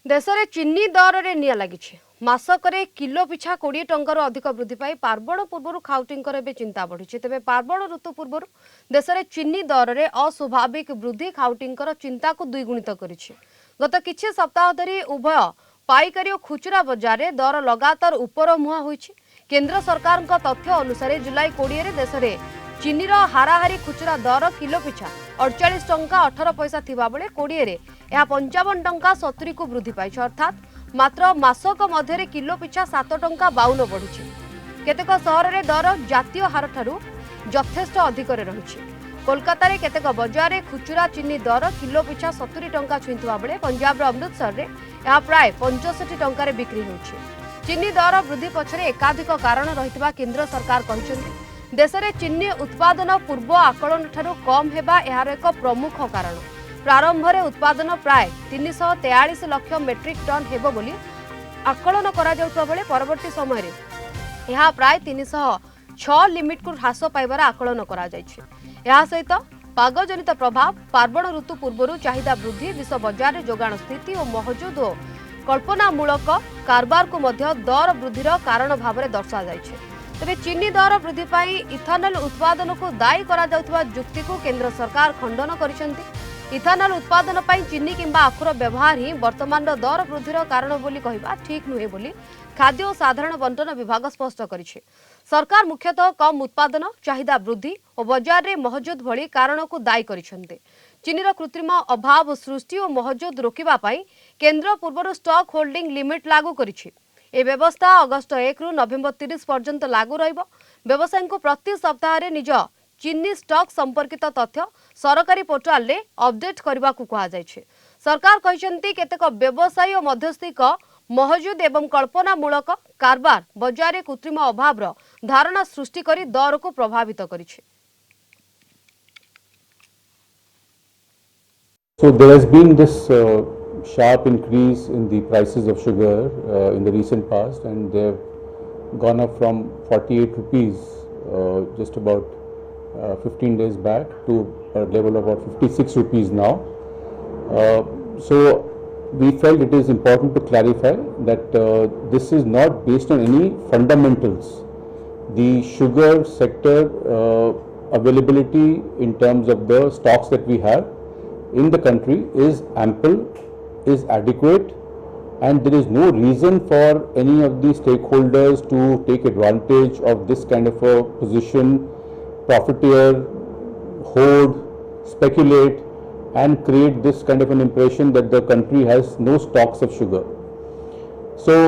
देश में चीनी दर में निया लगी मासक किलो पिछा 20 टंकार अधिक वृद्धि पाई पार्वण पूर्व खाउटी चिंता बढ़ी तेज पार्वण ऋतु पूर्व देश में चीनी दर में अस्वाभाविक वृद्धि खाउटी चिंता को द्विगुणित कर गत किछि सप्ताह धरी उभय पाइकारी और खुचरा बजार में दर लगातार उपर मुहां होइछि। केंद्र सरकार तथ्य अनुसार जुलाई 20 देश में चीनीर हाराहारी खुचरा दर किलो पिछा 48 टंका 18 पैसा थिबा बेले 20 रे यह 55 टंका 70 को वृद्धि पाई अर्थात मात्र मासक मध्य किलो पिछा 7 टंका 52 बढ़ी। केतेक सहर में दर जातीय हार ठारू यथेष्ट अधिक रही। कोलकाता रे केतेक बजार में खुचरा चीनी दर किलो पिछा 70 टंका छुईंथुवा बेले पंजाब अमृतसर रे यह प्राय 65 टंका बिक्री होउछि। चीनी दर वृद्धि पछरे एकाधिक कारण रहितबा केंद्र सरकार कहछन्ति। देश में चीनी उत्पादन पूर्व आकलन ठारू कम हेबा एहार एक प्रमुख कारण। प्रारंभ में उत्पादन प्राय 343 लाख मेट्रिक टन हेबो बोली आकलन करा जाउतबा बेले परवर्ती समय रे यह प्राय 306 लिमिट को ह्रास पाइबार आकलन करा जायछि। यह सहित पागजनित प्रभाव पार्वण ऋतु पूर्व चाहिदा वृद्धि विश्व बजार जोगाण स्थिति और महजूद और कल्पनामूलक कारबार को मध्य दर वृद्धिर कारण भाव में दर्शा जायछि। तेरे चीनी दर वृद्धि पाई इथानल उत्पादन को दायी करा जाउतबा जुक्ति को केंद्र सरकार खंडन करिसेंति। इथानल उत्पादन पाई चीनी किंबा आखुर व्यवहार ही वर्तमान दर वृद्धिर कारण बोली कहिबा ठीक नुहे बोली खाद्य और साधारण बंटन विभाग स्पष्ट करिছে। सरकार मुख्यतः कम उत्पादन चाहिदा वृद्धि और बाजार रे महजूद भली कारण को दायी करिसेंति। चीनीर कृत्रिम अभाव सृष्टि और महजूद रोकिबा पाई केंद्र पूर्व स्टॉक होल्डिंग लिमिट लागू करिছে। ए व्यवस्था अगस्त 1 रु नवेम्बर 30 पर्यंत लागू रहिबो। व्यवसायी को प्रति सप्ताह रे निज चीनी स्टॉक संपर्कित तथ्य सरकारी पोर्टाल रे अपडेट करबा को कहा जायछि। सरकार कहिसेंति केतेक व्यवसायी और मध्यस्थिक महजूद एवं कल्पनामूलक कारबार बाजार रे कृत्रिम अभाव धारणा सृष्टि करी दर को प्रभावित करिछि। So there has been this sharp increase in the prices of sugar in the recent past, and they have gone up from 48 rupees just about 15 days back to a level of about 56 rupees now. So we felt it is important to clarify that this is not based on any fundamentals. The sugar sector availability in terms of the stocks that we have in the country is ample, is adequate, and there is no reason for any of the stakeholders to take advantage of this kind of a position, profiteer, hoard, speculate, and create this kind of an impression that the country has no stocks of sugar. So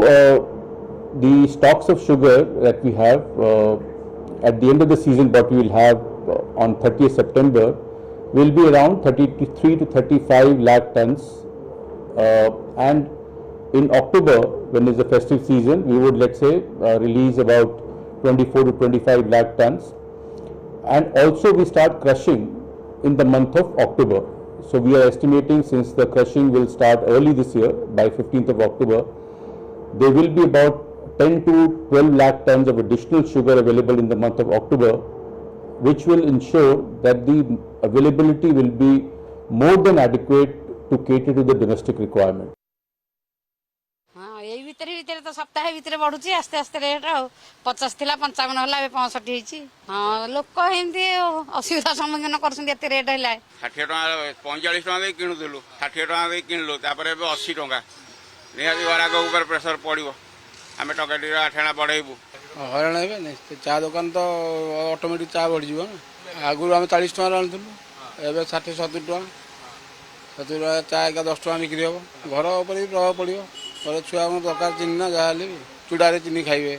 the stocks of sugar that we have at the end of the season, what we will have on 30th September will be around 33 to 35 lakh tons, and in October, when is the festive season, we would, let's say, release about 24 to 25 lakh tons, and also we start crushing in the month of October. So we are estimating, since the crushing will start early this year by 15th of October, there will be about 10 to 12 lakh tons of additional sugar available in the month of October, which will ensure that the availability will be more than adequate to cater to the domestic requirement. हाँ यही भीतर तो सप्ताह भीतर बढ़ुची आस्ते आस्ते rate 50 थिला 55 होला 65 होईची। हाँ लोक एमती असुविधा सम्मुखीन करछन एते रेट हैला 60 टका 45 टका दे किनुदलु 60 टका दे किनलो तापरे 80 टका निहाती ग्राहक ऊपर प्रेशर पड़िबो आमे टका टिरा ठेणा बढ़ाइबु हरण हेबे नै चा दुकान तो ऑटोमेटिक चा बढ़ जीवो ना आगु हम 40 टका आनथुलु एबे 60 70 टका 70 टका चा का 10 टका बिक्री हो घर ऊपर भी प्रभाव पड़िबो और छुआ को दरकार चीनी ना जहाँ चूड़ा चीनी खाइबे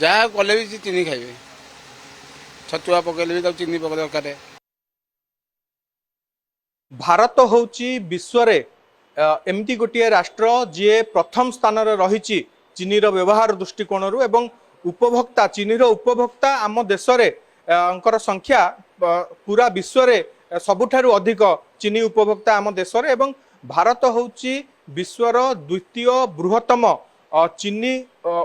जहाँ कले भी चीनी खाइबे छतुआ पकड़े भी चीनी पक दरकार। भारत होची विश्व रे एमती गोटे राष्ट्र जी प्रथम स्थान रही चीनीर व्यवहार दृष्टिकोण एवं उपभोक्ता चीनीर उपभोक्ता आम देश में संख्या पूरा विश्व रे सबुठारु अधिक चीनी उपभोक्ता आम देश एवं भारत होची विश्वर द्वितीय बृहत्तम चीनी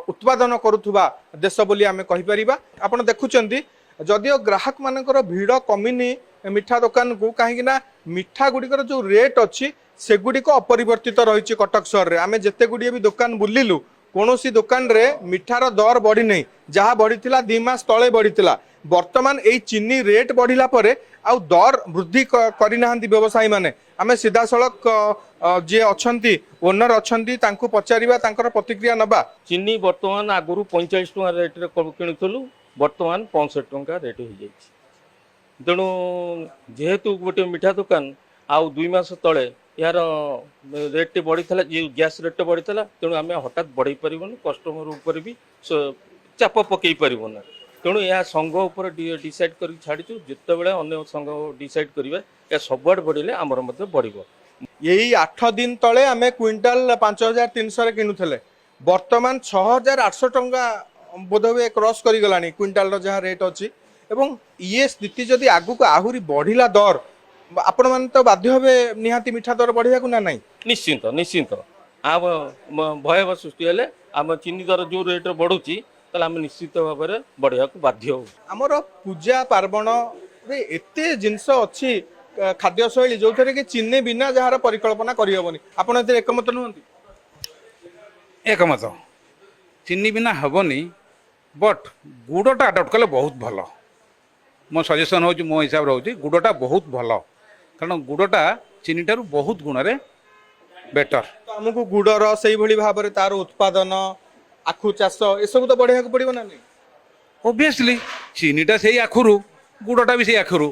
उत्पादन करुवा देश बोली आमे कहि परिबा। आपण देखुचंती जदियो ग्राहक मानकर भीड़ कमिनी मिठा दुकान को कहीं मिठा गुड़िकर जो रेट अच्छी सेगुड़िक अपरिवर्तित रही कटक सहर में। आम जिते गुड़िए भी दुकान बुलिलु कौन दुकान रे मिठार दर बढ़ी नहीं, जहाँ बढ़ी 2 मास तले बढ़ी। वर्तमान यही चीनी रेट बढ़िला परे आउ दर वृद्धि करना व्यवसायी माने। आम सीधा सड़क जी अच्छा ओनर अच्छा पचारिबा तांकर प्रतिक्रिया नबा। चीनी वर्तमान आगुरी 45 टଙ୍କା रेट रे किणुलु, वर्तमान 65 टଙ୍କା रेट हो जाए। तेणु जेहेतु गोटे मिठा दुकान आउ 2 मास तले यार रेट बढ़ी गैस रेट बढ़ी, तेणु आम हठात बढ़ई पारन, कस्टमर उपर भी चाप पकई पारन। तेणु यह संघ उपर डिसाइड कर छाड़ू, जिते बड़े अन्य संघ डिसाइड करेंगे या सबुआड़े बढ़े आमर बढ़। यही 8 दिन तले आम क्विंटाल 5300 किणुले, वर्तमान 6800 टंका बोधवे क्रॉस कर गला क्विंटाल जहाँ रेट अच्छी। ये स्थिति जदि आगु आहरी बढ़िला दर आपण मान तो बाध्य हे निहाती मिठा दर बढ़िया ना नहीं। निश्चिंत निश्चिंत आम भय सृष्टि हेले आम चीनी दर जो रेट बढ़ुची आम निश्चित भाव में बढ़िया बाध्य हो। आमर पूजा पार्वण रे एते जिनस अच्छी खाद्य शैली जो थे कि चीनी बिना जार परिकल्पना करहबनी, आपण एते एकमत नुहंती? एकमत, चीनी बिना हेनी, बट गुड़टा आडप्ट कले बहुत भल। मो सजेसन हो मो हिसाब से गुड़टा बहुत भल, कारण गुड़टा चीनी ठारू बहुत गुण रे बेटर। आमको गुड़र से भाव में तार उत्पादन आखु चाष ए सब तो बढ़िया पड़ो ना नहीं? ओबियसली चीनीटा से आखुरु, गुड़टा भी से आखुरु,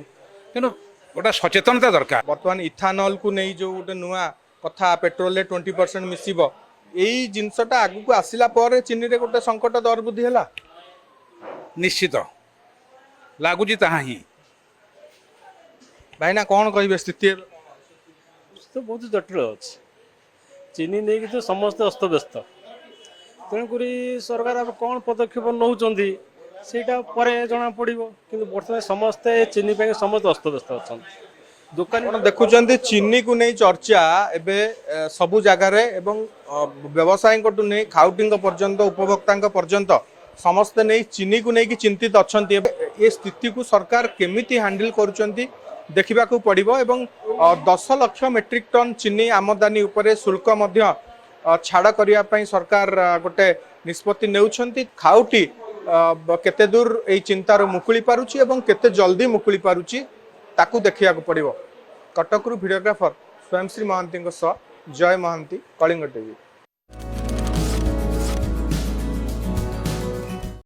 तेणु गोटा सचेतनता दरकार। वर्तमान इथानल को नहीं जो गोटे नुआ कथा पेट्रोल 20% मिसिब, यही जिनसटा आगु आसला पर चीनी रे गोटे संकट दर वृद्धि है। निश्चित लगुच ताहा ही। भाईना कौन कहे स्थिति तो बहुत जटिल अच्छे चीनी नहीं तो समस्त अस्तव्यस्त, तेणुक सरकार अब कौन पदक्षेप नौकरी सेटा जना पड़ो, कि बर्तमान समस्ते चीनी पे समस्त अस्तव्यस्त अच्छा। दुकान देखुं चीनी को नहीं चर्चा एवं सबु जगार व्यवसायी नहीं खाउटी पर्यंत उपभोक्ता पर्यंत समस्ते नहीं चीनी को लेकिन चिंतित अच्छा। ये स्थिति को सरकार केमिति हैंडल करुँच देखा पड़ो। 10 लाख मेट्रिक टन चीनी आमदानी उपरे शुल्क छाड़ करने सरकार गोटे निष्पत्ति नेउछंती। खाउटी केते दूर यही चिंतार मुकुली पारुची एवं केते जल्दी मुकुली पारुची ताकू देखा पड़ो। कटकरू भिडियोग्राफर स्वयंश्री महांती सह जय महांती, कलिंग टीवी।